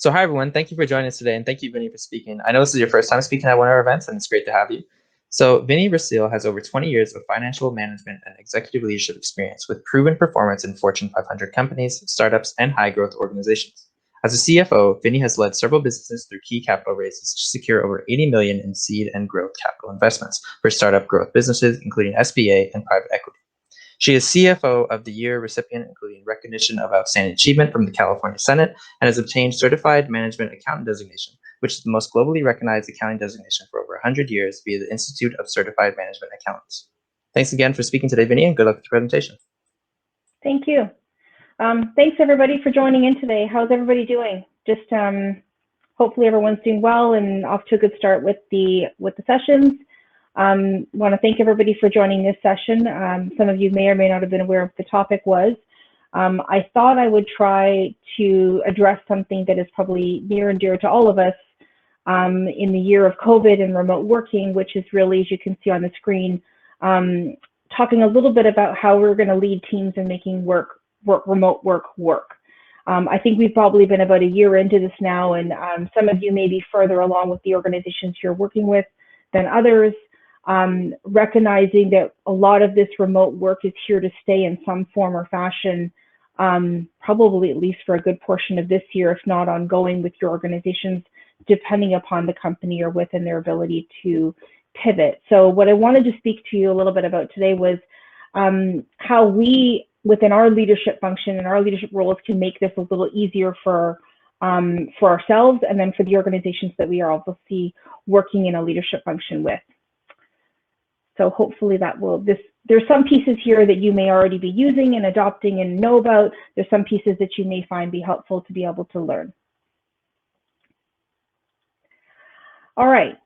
So hi everyone, thank you for joining us today, and thank you, Vinnie, for speaking. I know this is your first time speaking at one of our events, and it's great to have you. So Vinnie Recile has over 20 years of financial management and executive leadership experience with proven performance in Fortune 500 companies, startups, and high-growth organizations. As a CFO, Vinnie has led several businesses through key capital raises to secure over 80 million in seed and growth capital investments for startup growth businesses, including SBA and private equity. She is CFO of the Year recipient, including recognition of outstanding achievement from the California Senate, and has obtained Certified Management Accountant designation, which is the most globally recognized accounting designation for over 100 years via the Institute of Certified Management Accountants. Thanks again for speaking today, Vinnie, and good luck with the presentation. Thank you. Thanks everybody for joining in today. How's everybody doing? Just hopefully everyone's doing well and off to a good start with the sessions. Want to thank everybody for joining this session. Some of you may or may not have been aware of what the topic was. I thought I would try to address something that is probably near and dear to all of us in the year of COVID and remote working, which is really, as you can see on the screen, talking a little bit about how we're going to lead teams in making remote work. I think we've probably been about a year into this now, and some of you may be further along with the organizations you're working with than others. Recognizing that a lot of this remote work is here to stay in some form or fashion, probably at least for a good portion of this year, if not ongoing with your organizations, depending upon the company you're with and their ability to pivot. So what I wanted to speak to you a little bit about today was how we, within our leadership function and our leadership roles, can make this a little easier for ourselves and then for the organizations that we are obviously working in a leadership function with. So hopefully that will, there's some pieces here that you may already be using and adopting and know about. There's some pieces that you may find be helpful to be able to learn. All right,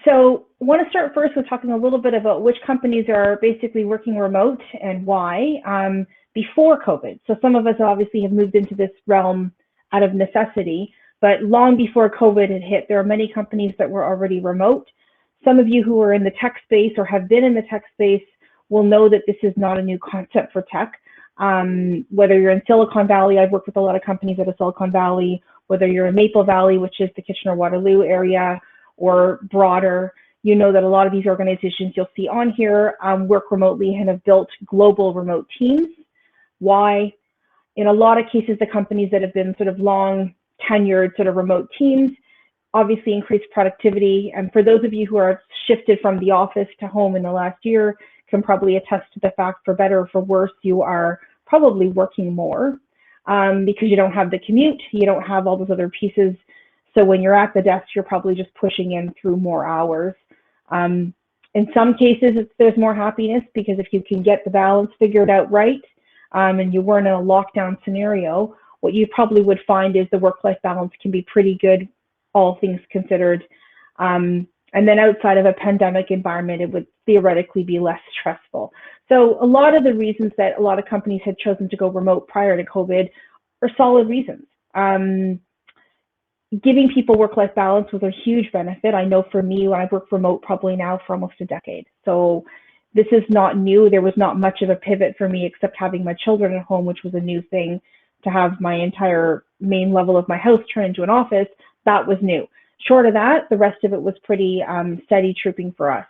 so I want to start first with talking a little bit about which companies are basically working remote and why before COVID. So some of us obviously have moved into this realm out of necessity, but long before COVID had hit, there are many companies that were already remote. Some of you who are in the tech space or have been in the tech space will know that this is not a new concept for tech. Whether you're in Silicon Valley, I've worked with a lot of companies out of Silicon Valley, whether you're in Maple Valley, which is the Kitchener-Waterloo area, or broader, you know that a lot of these organizations you'll see on here work remotely and have built global remote teams. Why? In a lot of cases, the companies that have been sort of long tenured sort of remote teams obviously increased productivity. And for those of you who are shifted from the office to home in the last year, can probably attest to the fact, for better or for worse, you are probably working more because you don't have the commute, you don't have all those other pieces. So when you're at the desk, you're probably just pushing in through more hours. In some cases, there's more happiness because if you can get the balance figured out right and you weren't in a lockdown scenario, what you probably would find is the work-life balance can be pretty good, all things considered. And then outside of a pandemic environment, it would theoretically be less stressful. So a lot of the reasons that a lot of companies had chosen to go remote prior to COVID are solid reasons. Giving people work-life balance was a huge benefit. I know for me, I've worked remote probably now for almost a decade. So this is not new. There was not much of a pivot for me except having my children at home, which was a new thing. To have my entire main level of my house turn into an office, that was new. Short of that, the rest of it was pretty steady trooping for us.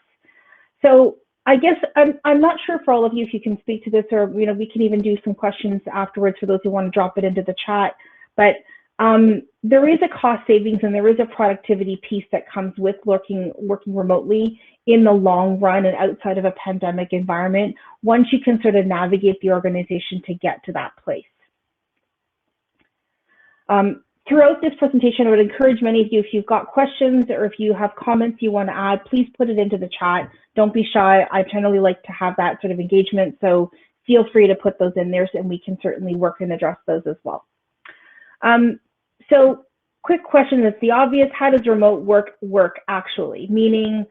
So I guess I'm not sure for all of you if you can speak to this, or we can even do some questions afterwards for those who want to drop it into the chat. But there is a cost savings and there is a productivity piece that comes with working remotely in the long run and outside of a pandemic environment, once you can sort of navigate the organization to get to that place. Throughout this presentation, I would encourage many of you, if you've got questions or if you have comments you want to add, please put it into the chat. Don't be shy. I generally like to have that sort of engagement, so feel free to put those in there and we can certainly work and address those as well. So quick question that's the obvious, how does remote work actually? Meaning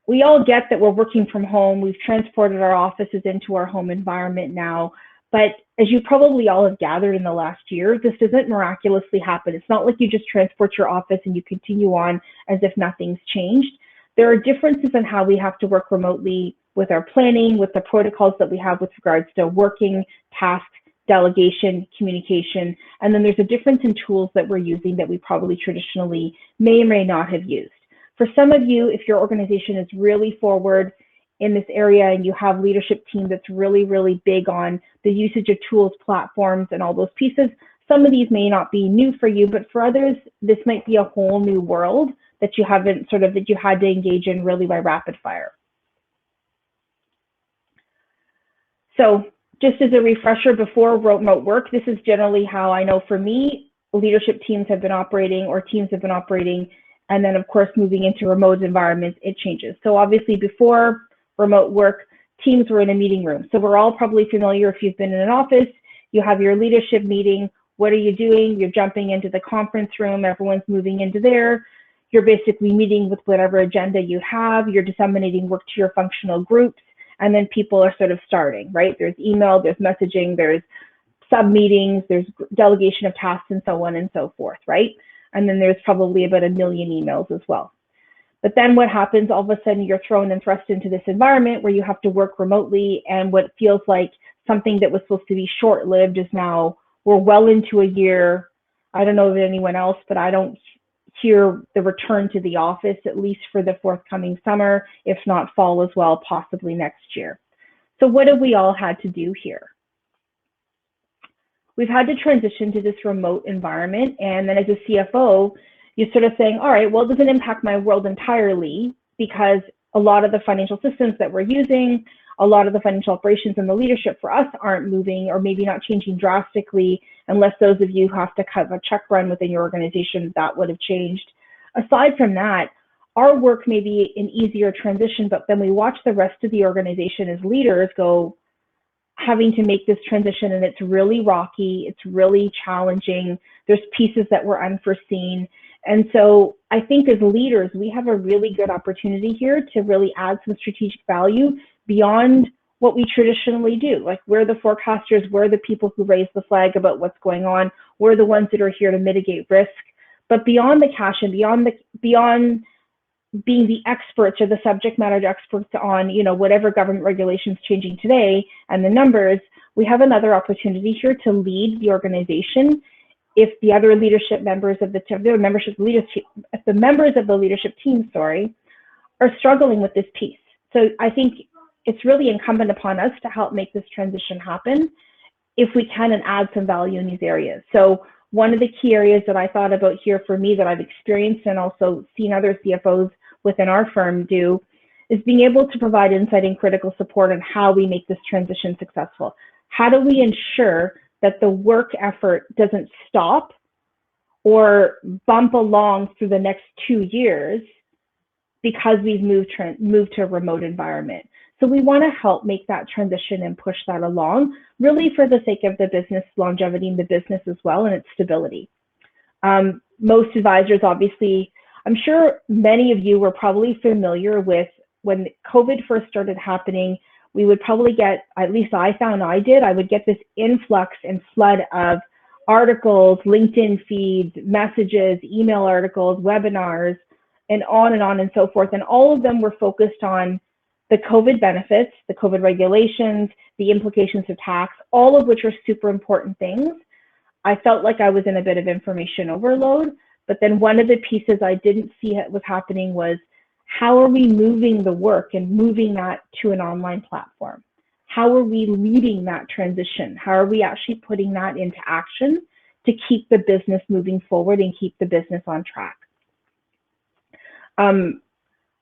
we all get that we're working from home. We've transported our offices into our home environment now. But as you probably all have gathered in the last year, this doesn't miraculously happen. It's not like you just transport your office and you continue on as if nothing's changed. There are differences in how we have to work remotely with our planning, with the protocols that we have with regards to working, tasks, delegation, communication, and then there's a difference in tools that we're using that we probably traditionally may or may not have used. For some of you, if your organization is really forward in this area and you have leadership team that's really, really big on the usage of tools, platforms, and all those pieces, some of these may not be new for you, but for others, this might be a whole new world that you haven't that you had to engage in really by rapid fire. So just as a refresher, before remote work, this is generally how I know for me, leadership teams have been operating or teams have been operating. And then of course, moving into remote environments, it changes. So obviously before remote work, teams were in a meeting room. So we're all probably familiar if you've been in an office, you have your leadership meeting. What are you doing? You're jumping into the conference room. Everyone's moving into there. You're basically meeting with whatever agenda you have. You're disseminating work to your functional groups. And then people are sort of starting, right? There's email, there's messaging, there's sub meetings, there's delegation of tasks and so on and so forth, right? And then there's probably about 1 million emails as well. But then what happens, all of a sudden you're thrown and thrust into this environment where you have to work remotely, and what feels like something that was supposed to be short-lived is now, we're well into a year. I don't know of anyone else, but I don't hear the return to the office, at least for the forthcoming summer, if not fall as well, possibly next year. So what have we all had to do here? We've had to transition to this remote environment. And then as a CFO, you're sort of saying, all right, well, it doesn't impact my world entirely, because a lot of the financial systems that we're using, a lot of the financial operations and the leadership for us aren't moving, or maybe not changing drastically, unless those of you have to cut a check run within your organization, that would have changed. Aside from that, our work may be an easier transition, but then we watch the rest of the organization as leaders go, having to make this transition, and it's really rocky, it's really challenging. There's pieces that were unforeseen. And so I think as leaders, we have a really good opportunity here to really add some strategic value beyond what we traditionally do. Like, we're the forecasters, we're the people who raise the flag about what's going on, we're the ones that are here to mitigate risk. But beyond the cash and beyond being the experts or the subject matter experts on, you know, whatever government regulations changing today and the numbers, we have another opportunity here to lead the organization. If the other leadership members of the members of the leadership team, are struggling with this piece. So I think it's really incumbent upon us to help make this transition happen if we can, and add some value in these areas. So one of the key areas that I thought about here for me that I've experienced and also seen other CFOs within our firm do is being able to provide insight and critical support on how we make this transition successful. How do we ensure that the work effort doesn't stop or bump along through the next 2 years because we've moved to a remote environment? So we want to help make that transition and push that along, really for the sake of the business longevity and the business as well, and its stability. Most advisors, obviously, I'm sure many of you were probably familiar with when COVID first started happening. We would probably get, at least I found I did, I would get this influx and flood of articles, LinkedIn feeds, messages, email articles, webinars, and on and so forth. And all of them were focused on the COVID benefits, the COVID regulations, the implications of tax, all of which are super important things. I felt like I was in a bit of information overload, but then one of the pieces I didn't see was happening was, how are we moving the work and moving that to an online platform? How are we leading that transition? How are we actually putting that into action to keep the business moving forward and keep the business on track?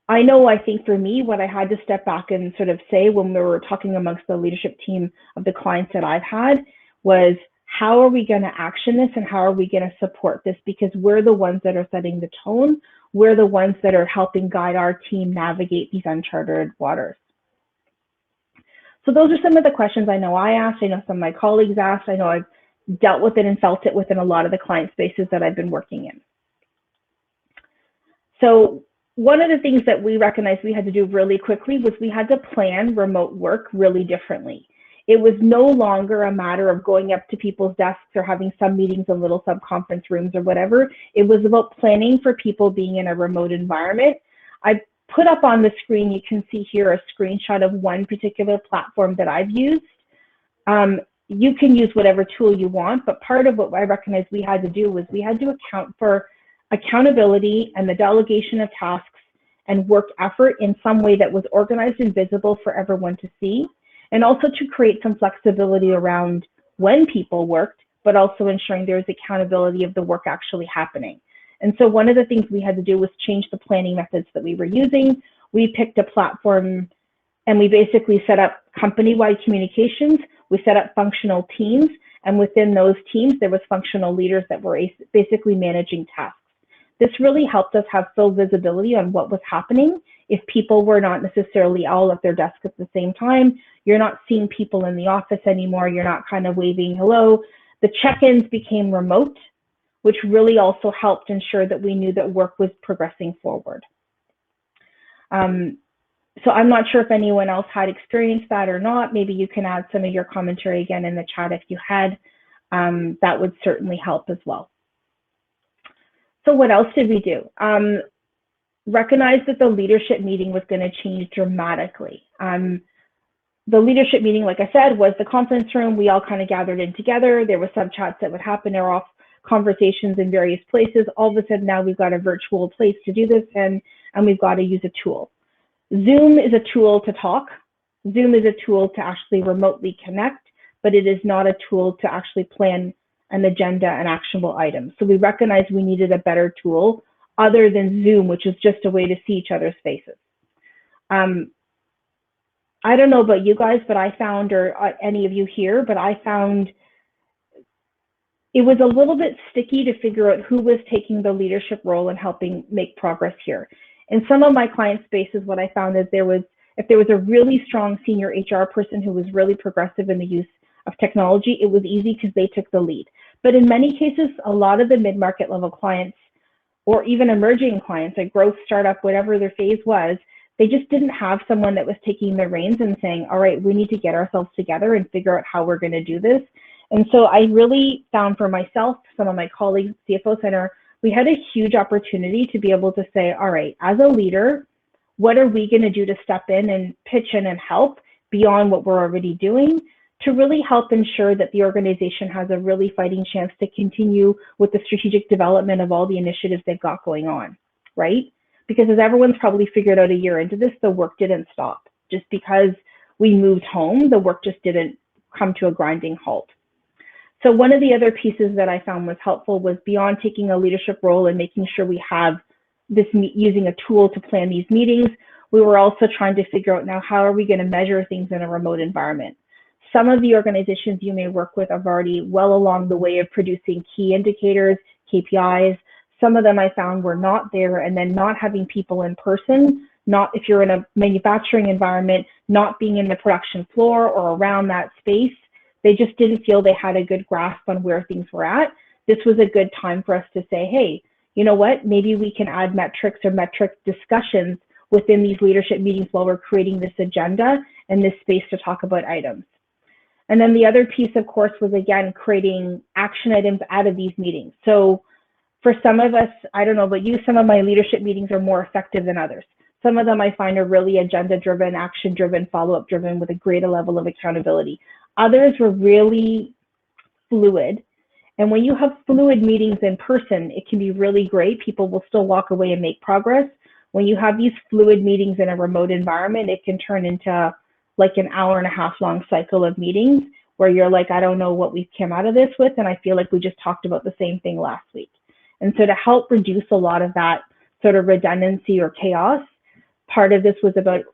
I know, I think for me, what I had to step back and sort of say when we were talking amongst the leadership team of the clients that I've had was, how are we going to action this and how are we going to support this? Because we're the ones that are setting the tone. We're the ones that are helping guide our team navigate these uncharted waters. So those are some of the questions I know I asked. I know some of my colleagues asked. I know I've dealt with it and felt it within a lot of the client spaces that I've been working in. So one of the things that we recognized we had to do really quickly was we had to plan remote work really differently. It was no longer a matter of going up to people's desks or having some meetings in little sub-conference rooms or whatever. It was about planning for people being in a remote environment. I put up on the screen, you can see here a screenshot of one particular platform that I've used. you can use whatever tool you want, but part of what I recognized we had to do was we had to account for accountability and the delegation of tasks and work effort in some way that was organized and visible for everyone to see, and also to create some flexibility around when people worked, but also ensuring there was accountability of the work actually happening. And so one of the things we had to do was change the planning methods that we were using. We picked a platform and we basically set up company-wide communications. We set up functional teams, and within those teams, there was functional leaders that were basically managing tasks. This really helped us have full visibility on what was happening. If people were not necessarily all at their desk at the same time, you're not seeing people in the office anymore, you're not kind of waving hello. The check-ins became remote, which really also helped ensure that we knew that work was progressing forward. So I'm not sure if anyone else had experienced that or not. Maybe you can add some of your commentary again in the chat if you had. That would certainly help as well. So what else did we do? Recognize that the leadership meeting was going to change dramatically. The leadership meeting, like I said, was the conference room. We all kind of gathered in together. There were sub chats that would happen. There were off conversations in various places. All of a sudden now we've got a virtual place to do this, and we've got to use a tool. Zoom is a tool to talk. Zoom is a tool to actually remotely connect, but it is not a tool to actually plan an agenda and actionable items. So we recognized we needed a better tool other than Zoom, which is just a way to see each other's faces. I don't know about you guys, but I found, or any of you here, but I found it was a little bit sticky to figure out who was taking the leadership role and helping make progress here. In some of my client spaces, what I found is if there was a really strong senior HR person who was really progressive in the use of technology, it was easy because they took the lead. But in many cases, a lot of the mid-market level clients, or even emerging clients, like growth, startup, whatever their phase was, they just didn't have someone that was taking the reins and saying, all right, we need to get ourselves together and figure out how we're going to do this. And so I really found for myself, some of my colleagues, CFO Center, we had a huge opportunity to be able to say, all right, as a leader, what are we going to do to step in and pitch in and help beyond what we're already doing to really help ensure that the organization has a really fighting chance to continue with the strategic development of all the initiatives they've got going on, right? Because as everyone's probably figured out a year into this, the work didn't stop. Just because we moved home, the work just didn't come to a grinding halt. So one of the other pieces that I found was helpful was beyond taking a leadership role and making sure we have this, using a tool to plan these meetings, we were also trying to figure out now how are we going to measure things in a remote environment. Some of the organizations you may work with are already well along the way of producing key indicators, KPIs. Some of them I found were not there, and then not having people in person, not if you're in a manufacturing environment, not being in the production floor or around that space, they just didn't feel they had a good grasp on where things were at. This was a good time for us to say, hey, you know what, maybe we can add metrics or metric discussions within these leadership meetings while we're creating this agenda and this space to talk about items. And then the other piece, of course, was again, creating action items out of these meetings. So for some of us, I don't know about you, some of my leadership meetings are more effective than others. Some of them I find are really agenda-driven, action-driven, follow-up driven with a greater level of accountability. Others were really fluid. And when you have fluid meetings in person, it can be really great. People will still walk away and make progress. When you have these fluid meetings in a remote environment, it can turn into like an hour-and-a-half long cycle of meetings where you're like, I don't know what we came out of this with, and I feel like we just talked about the same thing last week. And so to help reduce a lot of that sort of redundancy or chaos, part of this was about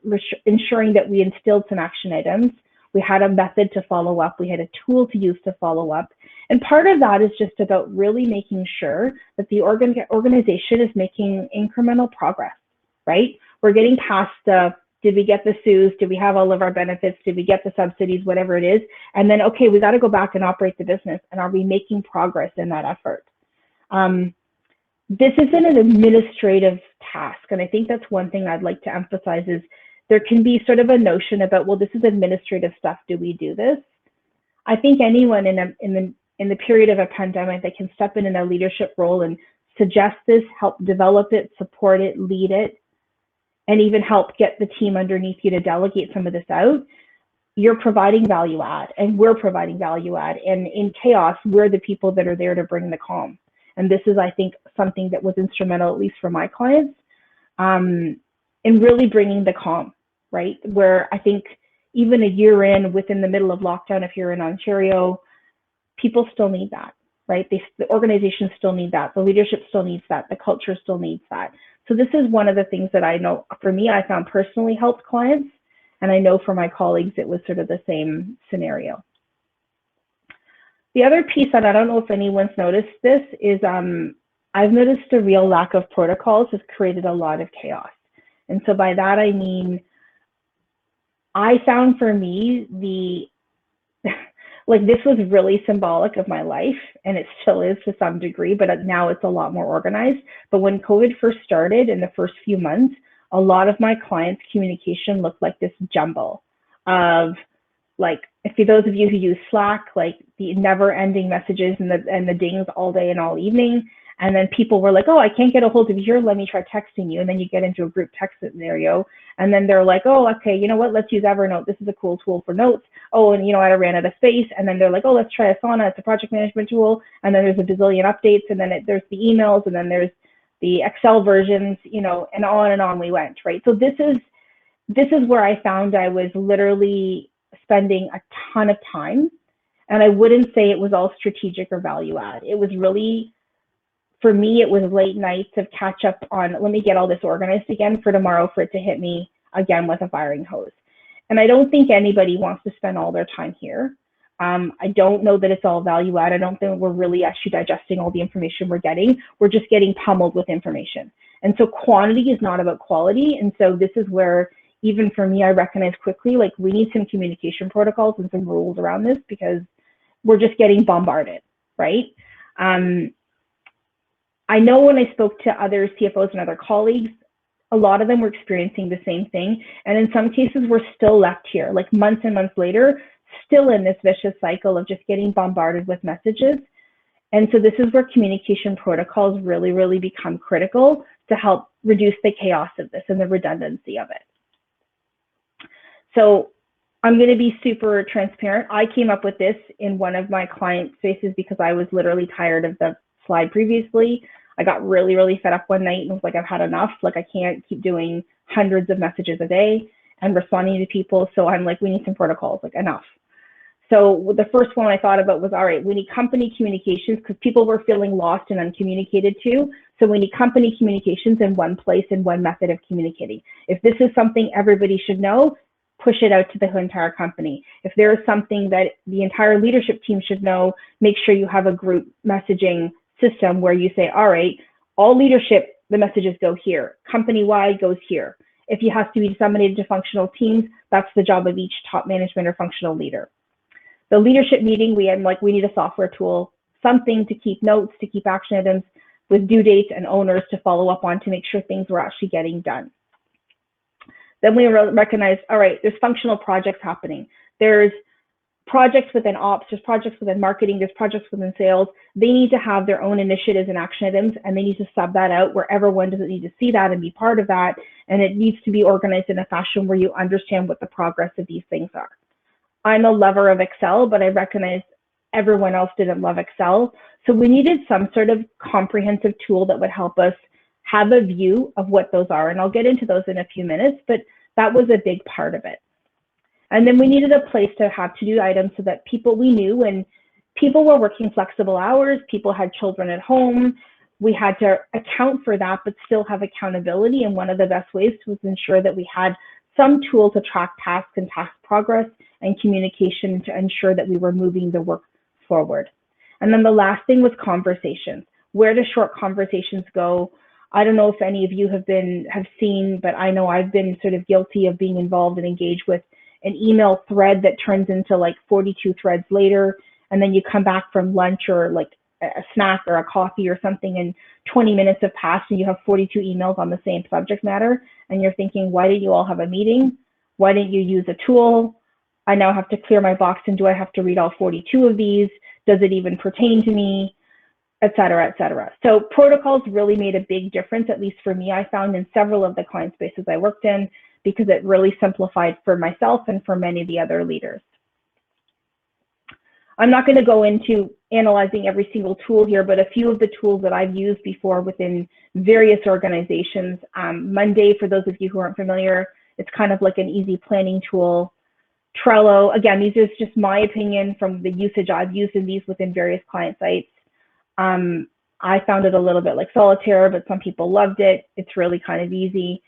ensuring that we instilled some action items. We had a method to follow up. We had a tool to use to follow up. And part of that is just about really making sure that the organization is making incremental progress, right? We're getting past the, did we get the SUs? Did we have all of our benefits? Did we get the subsidies? Whatever it is. And then, okay, we got to go back and operate the business. And are we making progress in that effort? This isn't an administrative task. And I think that's one thing I'd like to emphasize is there can be sort of a notion about, well, this is administrative stuff. Do we do this? I think anyone in the period of a pandemic that can step in a leadership role and suggest this, help develop it, support it, lead it, and even help get the team underneath you to delegate some of this out, you're providing value add and we're providing value add. And in chaos, we're the people that are there to bring the calm. And this is, I think, something that was instrumental, at least for my clients, in really bringing the calm, right? Where I think even a year in, within the middle of lockdown, if you're in Ontario, people still need that, right? The organizations still need that. The leadership still needs that. The culture still needs that. So this is one of the things that I know, for me, I found personally helped clients. And I know for my colleagues, it was sort of the same scenario. The other piece, and I don't know if anyone's noticed this, is I've noticed a real lack of protocols has created a lot of chaos. And so by that, I mean, I found for me, like this was really symbolic of my life, and it still is to some degree, but now it's a lot more organized. But when COVID first started in the first few months, a lot of my clients' communication looked like this jumble of, like, for those of you who use Slack, like the never-ending messages and the dings all day and all evening. And then people were like, oh, I can't get a hold of you here. Let me try texting you. And then you get into a group text scenario. And then they're like, oh, okay, you know what? Let's use Evernote. This is a cool tool for notes. Oh, and you know, I ran out of space. And then they're like, oh, let's try Asana. It's a project management tool. And then there's a bazillion updates. And then there's the emails. And then there's the Excel versions, you know, and on we went, right? So this is where I found I was literally spending a ton of time. And I wouldn't say it was all strategic or value add. It was really, for me, it was late nights of catch up on, let me get all this organized again for tomorrow for it to hit me again with a firing hose. And I don't think anybody wants to spend all their time here. I don't know that it's all value add. I don't think we're really actually digesting all the information we're getting. We're just getting pummeled with information. And so quantity is not about quality. And so this is where, even for me, I recognize quickly, like we need some communication protocols and some rules around this because we're just getting bombarded, right? I know when I spoke to other CFOs and other colleagues, a lot of them were experiencing the same thing. And in some cases, we're still left here, like months and months later, still in this vicious cycle of just getting bombarded with messages. And so this is where communication protocols really, really become critical to help reduce the chaos of this and the redundancy of it. So I'm going to be super transparent. I came up with this in one of my client spaces because I was literally tired of the slide previously. I got really, really fed up one night and was like, I've had enough. Like, I can't keep doing hundreds of messages a day and responding to people. So I'm like, we need some protocols, like enough. So the first one I thought about was, all right, we need company communications because people were feeling lost and uncommunicated to. So we need company communications in one place and one method of communicating. If this is something everybody should know, push it out to the entire company. If there is something that the entire leadership team should know, make sure you have a group messaging system where you say, all right, all leadership, the messages go here. Company-wide goes here. If it has to be disseminated to functional teams, that's the job of each top management or functional leader. The leadership meeting, we need a software tool, something to keep notes, to keep action items with due dates and owners to follow up on to make sure things were actually getting done. Then we recognize, all right, there's functional projects happening. There's projects within ops, there's projects within marketing, there's projects within sales. They need to have their own initiatives and action items, and they need to sub that out where everyone doesn't need to see that and be part of that. And it needs to be organized in a fashion where you understand what the progress of these things are. I'm a lover of Excel, but I recognize everyone else didn't love Excel. So we needed some sort of comprehensive tool that would help us have a view of what those are. And I'll get into those in a few minutes, but that was a big part of it. And then we needed a place to have to-do items so that people we knew, and people were working flexible hours, people had children at home, we had to account for that, but still have accountability. And one of the best ways was to ensure that we had some tool to track tasks and task progress and communication to ensure that we were moving the work forward. And then the last thing was conversations. Where do short conversations go? I don't know if any of you have seen, but I know I've been sort of guilty of being involved and engaged with an email thread that turns into like 42 threads later. And then you come back from lunch or like a snack or a coffee or something, and 20 minutes have passed and you have 42 emails on the same subject matter. And you're thinking, why didn't you all have a meeting? Why didn't you use a tool? I now have to clear my box, and do I have to read all 42 of these? Does it even pertain to me? Et cetera, et cetera. So protocols really made a big difference, at least for me. I found in several of the client spaces I worked in, because it really simplified for myself and for many of the other leaders. I'm not going to go into analyzing every single tool here, but a few of the tools that I've used before within various organizations. Monday, for those of you who aren't familiar, it's kind of like an easy planning tool. Trello, again, these are just my opinion from the usage I've used in these within various client sites. I found it a little bit like Solitaire, but some people loved it. It's really kind of easy.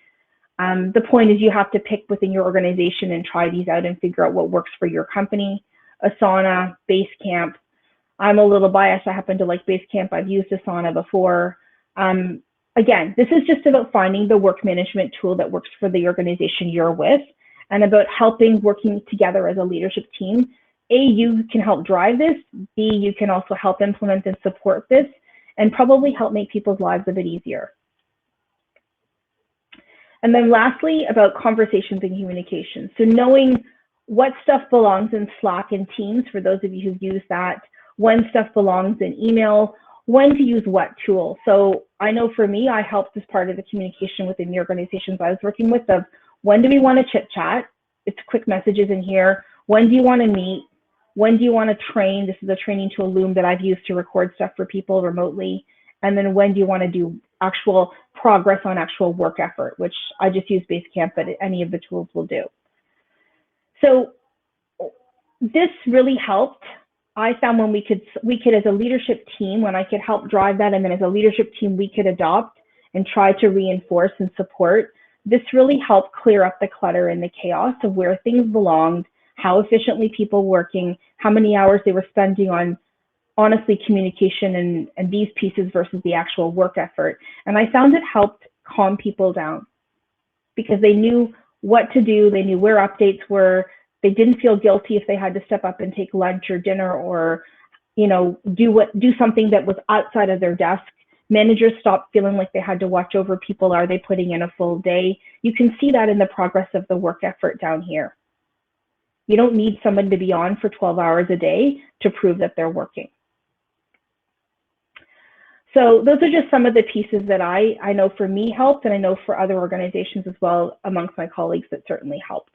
The point is you have to pick within your organization and try these out and figure out what works for your company. Asana, Basecamp. I'm a little biased. I happen to like Basecamp. I've used Asana before. Again, this is just about finding the work management tool that works for the organization you're with, and about working together as a leadership team. A, you can help drive this. B, you can also help implement and support this, and probably help make people's lives a bit easier. And then lastly, about conversations and communication. So knowing what stuff belongs in Slack and Teams, for those of you who've used that, when stuff belongs in email, when to use what tool. So I know for me, I helped as part of the communication within the organizations I was working with of when do we want to chit chat? It's quick messages in here. When do you want to meet? When do you want to train? This is a training tool, Loom, that I've used to record stuff for people remotely. And then when do you want to do actual progress on actual work effort, which I just use Basecamp, but any of the tools will do. So this really helped. I found when we could as a leadership team, when I could help drive that, and then as a leadership team, we could adopt and try to reinforce and support. This really helped clear up the clutter and the chaos of where things belonged, how efficiently people working, how many hours they were spending on honestly communication and these pieces versus the actual work effort. And I found it helped calm people down because they knew what to do, they knew where updates were, they didn't feel guilty if they had to step up and take lunch or dinner or, you know, do something that was outside of their desk. Managers stopped feeling like they had to watch over people. Are they putting in a full day? You can see that in the progress of the work effort down here. You don't need someone to be on for 12 hours a day to prove that they're working. So those are just some of the pieces that I know for me helped, and I know for other organizations as well amongst my colleagues that certainly helped.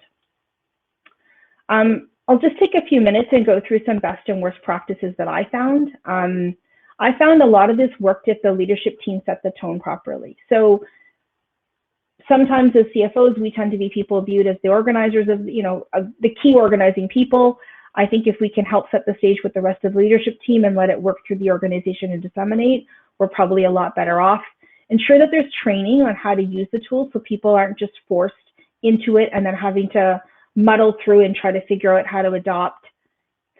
I'll just take a few minutes and go through some best and worst practices that I found. I found a lot of this worked if the leadership team set the tone properly. So sometimes as CFOs, we tend to be people viewed as the organizers of, the key organizing people. I think if we can help set the stage with the rest of the leadership team and let it work through the organization and disseminate, we're probably a lot better off. Ensure that there's training on how to use the tool so people aren't just forced into it and then having to muddle through and try to figure out how to adopt.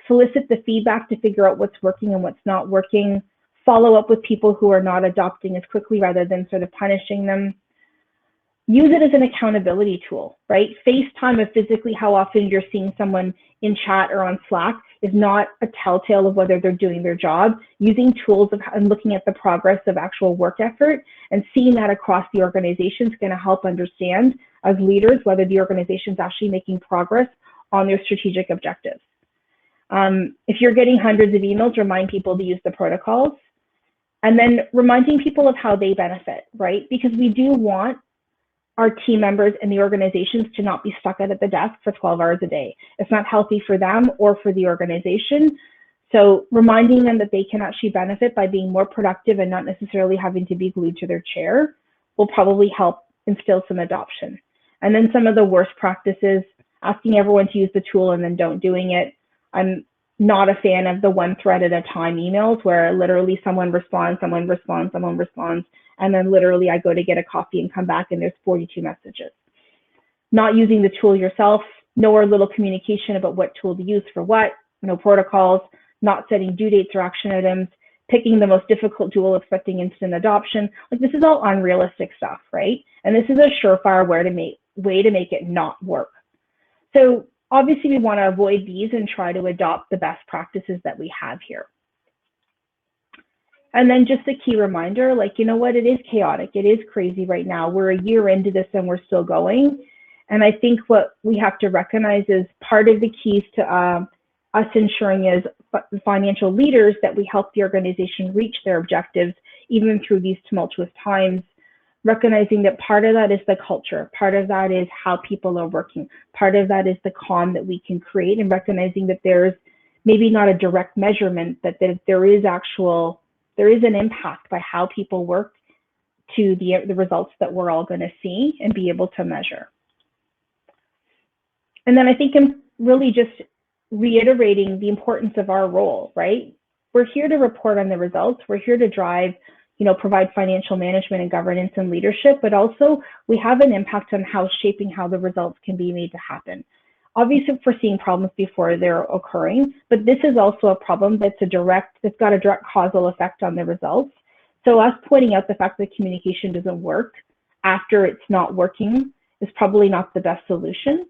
Solicit the feedback to figure out what's working and what's not working. Follow up with people who are not adopting as quickly rather than sort of punishing them. Use it as an accountability tool, right? FaceTime of physically how often you're seeing someone in chat or on Slack is not a telltale of whether they're doing their job. Using tools and looking at the progress of actual work effort and seeing that across the organization is going to help understand as leaders whether the organization is actually making progress on their strategic objectives. If you're getting hundreds of emails, remind people to use the protocols. And then reminding people of how they benefit, right? Because we do want our team members and the organizations to not be stuck at the desk for 12 hours a day. It's not healthy for them or for the organization. So reminding them that they can actually benefit by being more productive and not necessarily having to be glued to their chair will probably help instill some adoption. And then some of the worst practices, asking everyone to use the tool and then don't doing it. I'm not a fan of the one thread at a time emails where literally someone responds, and then literally I go to get a coffee and come back and there's 42 messages. Not using the tool yourself, no little communication about what tool to use for what, no protocols, not setting due dates or action items, picking the most difficult tool, expecting instant adoption. Like this is all unrealistic stuff, right? And this is a surefire way to make it not work. So obviously we want to avoid these and try to adopt the best practices that we have here. And then just a key reminder, like, you know what, it is chaotic. It is crazy right now. We're a year into this and we're still going. And I think what we have to recognize is part of the keys to us ensuring as financial leaders that we help the organization reach their objectives, even through these tumultuous times, recognizing that part of that is the culture, part of that is how people are working, part of that is the calm that we can create, and recognizing that there's maybe not a direct measurement, but that there is an impact by how people work to the results that we're all going to see and be able to measure. And then I think I'm really just reiterating the importance of our role, right? We're here to report on the results. We're here to drive, provide financial management and governance and leadership, but also we have an impact on shaping how the results can be made to happen. Obviously, if we're seeing problems before they're occurring, but this is also a problem that's got a direct causal effect on the results. So us pointing out the fact that communication doesn't work after it's not working is probably not the best solution.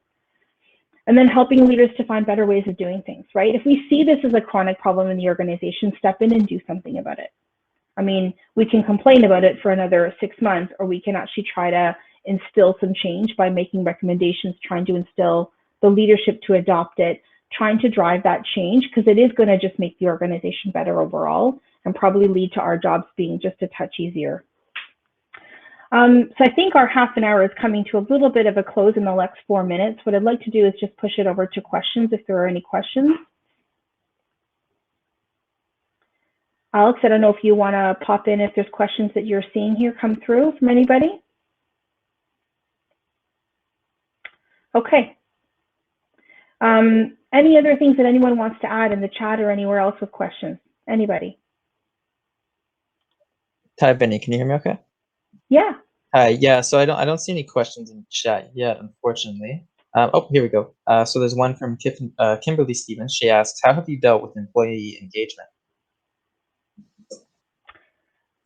And then helping leaders to find better ways of doing things, right? If we see this as a chronic problem in the organization, step in and do something about it. I mean, we can complain about it for another 6 months, or we can actually try to instill some change by making recommendations, trying to instill the leadership to adopt it, trying to drive that change, because it is going to just make the organization better overall and probably lead to our jobs being just a touch easier. So I think our half an hour is coming to a little bit of a close in the next 4 minutes. What I'd like to do is just push it over to questions if there are any questions. Alex, I don't know if you want to pop in if there's questions that you're seeing here come through from anybody. Okay. Any other things that anyone wants to add in the chat or anywhere else with questions? Anybody? Hi, Vinnie. Can you hear me okay? Yeah. Hi. Yeah. So I don't see any questions in chat yet, unfortunately. Oh, here we go. So there's one from Kimberly Stevens. She asks, "How have you dealt with employee engagement?"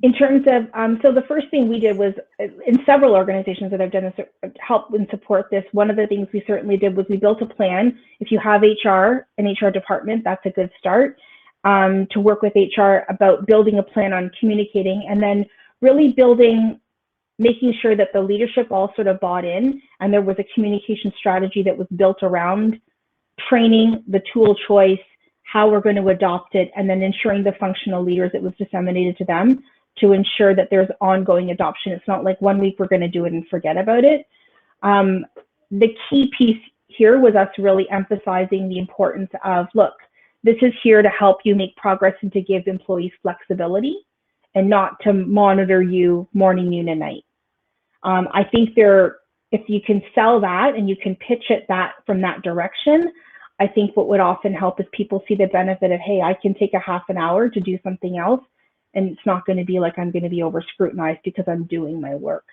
In terms of, so the first thing we did was, in several organizations that I've done this, help and support this, one of the things we certainly did was we built a plan. If you have HR, an HR department, that's a good start, to work with HR about building a plan on communicating, and then really making sure that the leadership all sort of bought in, and there was a communication strategy that was built around training, the tool choice, how we're going to adopt it, and then ensuring the functional leaders, it was disseminated to them to ensure that there's ongoing adoption. It's not like 1 week we're going to do it and forget about it. The key piece here was us really emphasizing the importance of, look, this is here to help you make progress and to give employees flexibility and not to monitor you morning, noon, and night. I think if you can sell that and you can pitch it from that direction, I think what would often help is people see the benefit of, hey, I can take a half an hour to do something else, and it's not going to be like I'm going to be over scrutinized because I'm doing my work.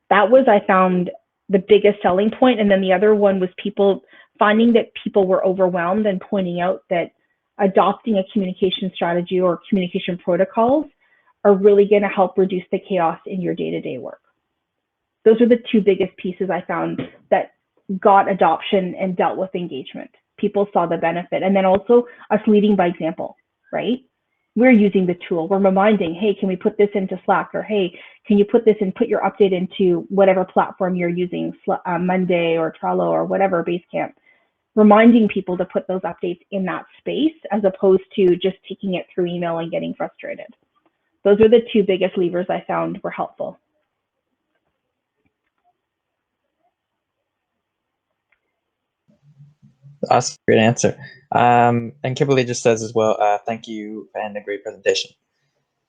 That was, I found, the biggest selling point. And then the other one was people finding that people were overwhelmed and pointing out that adopting a communication strategy or communication protocols are really going to help reduce the chaos in your day-to-day work. Those are the two biggest pieces I found that got adoption and dealt with engagement. People saw the benefit. And then also us leading by example, right? We're using the tool. We're reminding, hey, can we put this into Slack? Or hey, can you put this and put your update into whatever platform you're using, Monday or Trello or whatever, Basecamp. Reminding people to put those updates in that space as opposed to just taking it through email and getting frustrated. Those are the two biggest levers I found were helpful. Awesome, great answer. And Kimberly just says as well, thank you and a great presentation.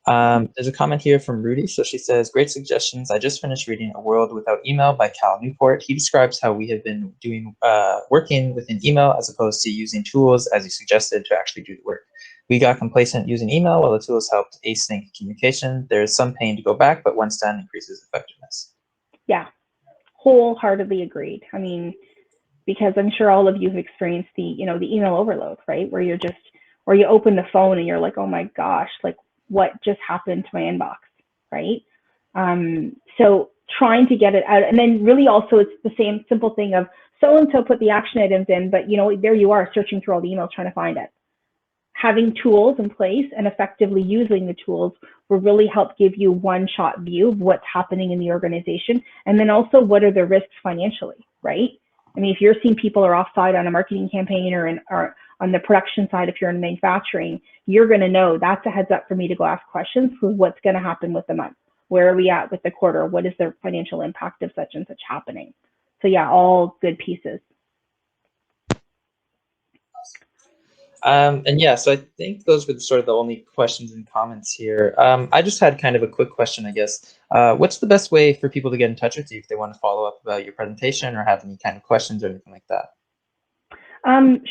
There's a comment here from Rudy. So she says, great suggestions. I just finished reading A World Without Email by Cal Newport. He describes how we have been working within email as opposed to using tools, as you suggested, to actually do the work. We got complacent using email while the tools helped async communication. There's some pain to go back, but once done, increases effectiveness. Yeah, wholeheartedly agreed. I mean, because I'm sure all of you have experienced the email overload, right? Where you open the phone and you're like, oh my gosh, like what just happened to my inbox, right? So trying to get it out, and then really also it's the same simple thing of so-and-so put the action items in, but there you are searching through all the emails trying to find it. Having tools in place and effectively using the tools will really help give you one-shot view of what's happening in the organization, and then also what are the risks financially, right? I mean, if you're seeing people are offside on a marketing campaign or on the production side, if you're in manufacturing, you're going to know that's a heads up for me to go ask questions for what's going to happen with the month. where are we at with the quarter? What is the financial impact of such and such happening? So yeah, all good pieces. And yeah, so I think those were sort of the only questions and comments here. I just had kind of a quick question, I guess. What's the best way for people to get in touch with you if they want to follow up about your presentation or have any kind of questions or anything like that?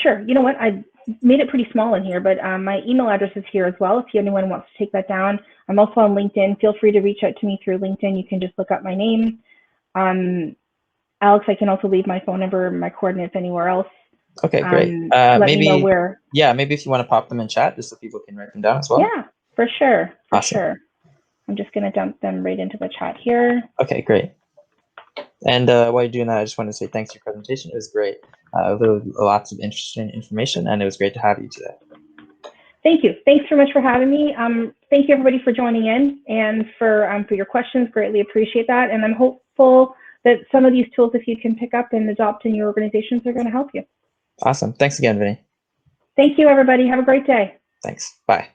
Sure. You know what? I made it pretty small in here, but my email address is here as well. If anyone wants to take that down, I'm also on LinkedIn. Feel free to reach out to me through LinkedIn. You can just look up my name. Alex, I can also leave my phone number, my coordinates anywhere else. Okay, great. Let maybe, me know where. Yeah, maybe if you want to pop them in chat just so people can write them down as well. Yeah, for sure. For Awesome. sure. I'm just going to dump them right into the chat here. Okay, great. And while you're doing that, I just want to say thanks for your presentation. It was great. Lots of interesting information, and it was great to have you today. Thank you. Thanks so much for having me. Thank you everybody for joining in and for your questions. Greatly appreciate that. And I'm hopeful that some of these tools, if you can pick up and adopt in your organizations, are going to help you. Awesome. Thanks again, Vinnie. Thank you, everybody. Have a great day. Thanks. Bye.